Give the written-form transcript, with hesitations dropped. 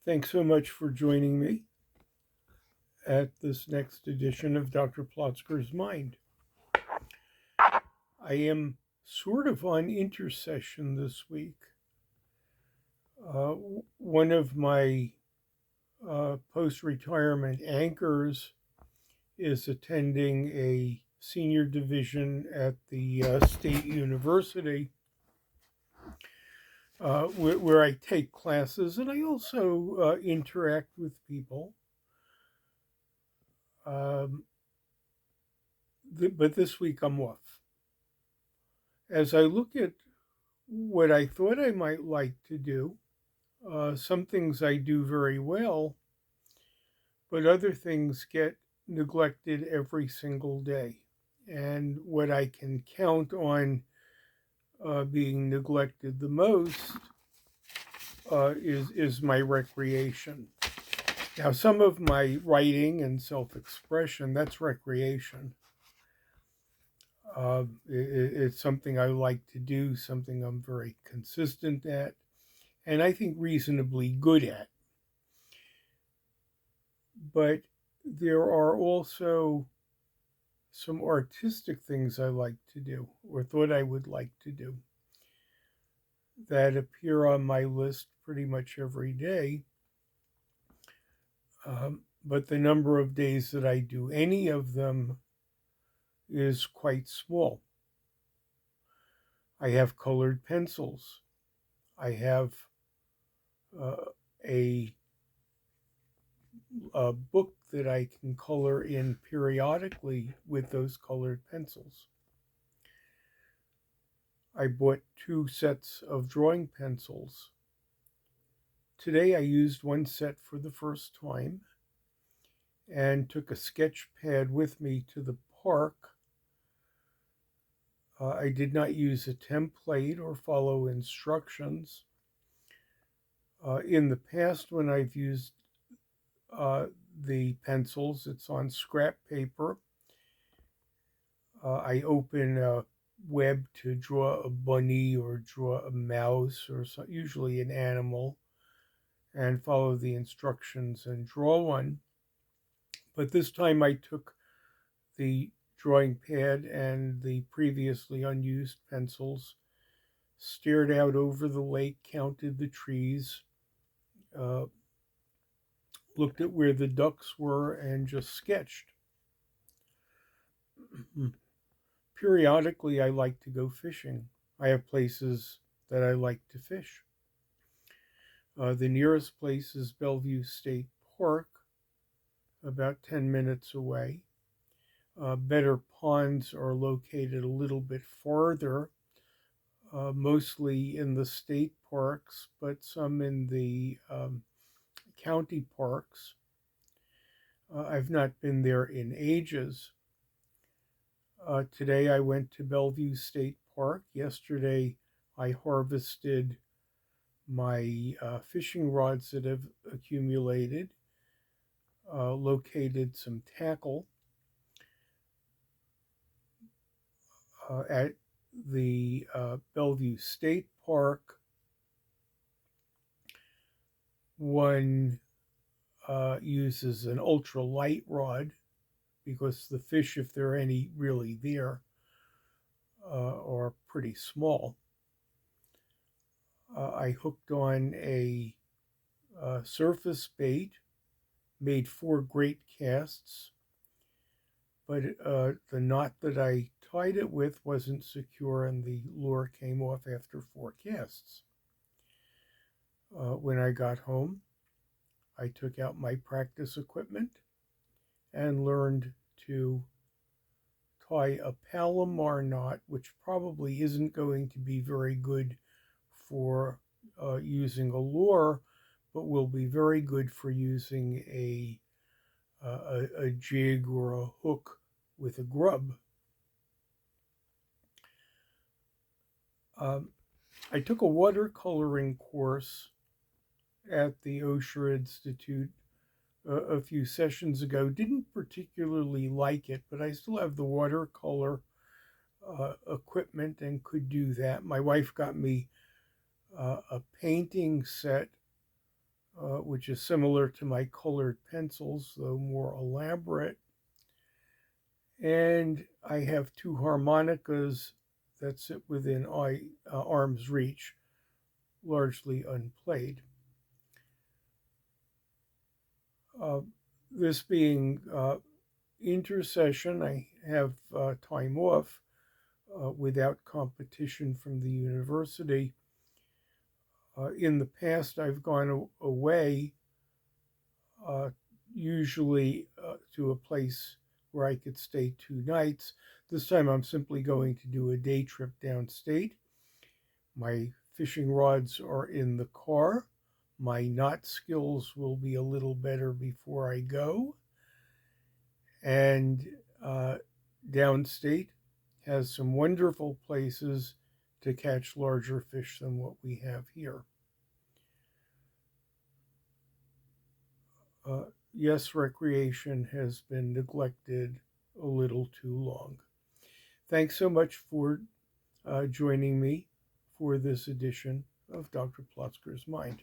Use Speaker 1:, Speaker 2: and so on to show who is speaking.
Speaker 1: Thanks so much for joining me at this next edition of Dr. Plotzker's Mind. I am sort of on intercession this week. One of my post retirement anchors is attending a senior division at the state university where I take classes and I also interact with people. But this week I'm off. As I look at what I thought I might like to do, some things I do very well, but other things get neglected every single day. And what I can count on being neglected the most is my recreation. Now, some of my writing and self-expression, that's recreation. It's something I like to do, something I'm very consistent at, and I think reasonably good at. But there are also some artistic things I like to do, or thought I would like to do, that appear on my list pretty much every day. But the number of days that I do any of them is quite small. I have colored pencils. I have a book that I can color in periodically with those colored pencils. I bought 2 sets of drawing pencils. Today I used one set for the first time and took a sketch pad with me to the park. I did not use a template or follow instructions. In the past, when I've used the pencils, it's on scrap paper. I open a web to draw a bunny or draw a mouse or usually an animal and follow the instructions and draw one. But this time I took the drawing pad and the previously unused pencils, stared out over the lake, counted the trees, looked at where the ducks were, and just sketched. Periodically, I like to go fishing. I have places that I like to fish. The nearest place is Bellevue State Park, about 10 minutes away. Better ponds are located a little bit farther, mostly in the state parks, but some in the county parks. I've not been there in ages. Today I went to Bellevue State Park. Yesterday I harvested my fishing rods that have accumulated, located some tackle. At the Bellevue State Park, one uses an ultralight rod because the fish, if there are any really there, are pretty small. I hooked on a surface bait, made 4 great casts, but the knot that I tied it with wasn't secure and the lure came off after 4 casts. When I got home, I took out my practice equipment and learned to tie a Palomar knot, which probably isn't going to be very good for using a lure, but will be very good for using a jig or a hook with a grub. I took a watercoloring course at the Osher Institute a few sessions ago. Didn't particularly like it, but I still have the watercolor equipment and could do that. My wife got me a painting set which is similar to my colored pencils, though more elaborate. And I have two harmonicas that sit within arm's reach, largely unplayed. Uh, this being intercession, I have time off without competition from the university. In the past, I've gone away, uh, usually to a place where I could stay 2 nights. This time, I'm simply going to do a day trip downstate. My fishing rods are in the car. My knot skills will be a little better before I go. And downstate has some wonderful places to catch larger fish than what we have here. Yes, recreation has been neglected a little too long. Thanks so much for joining me for this edition of Dr. Plotzker's Mind.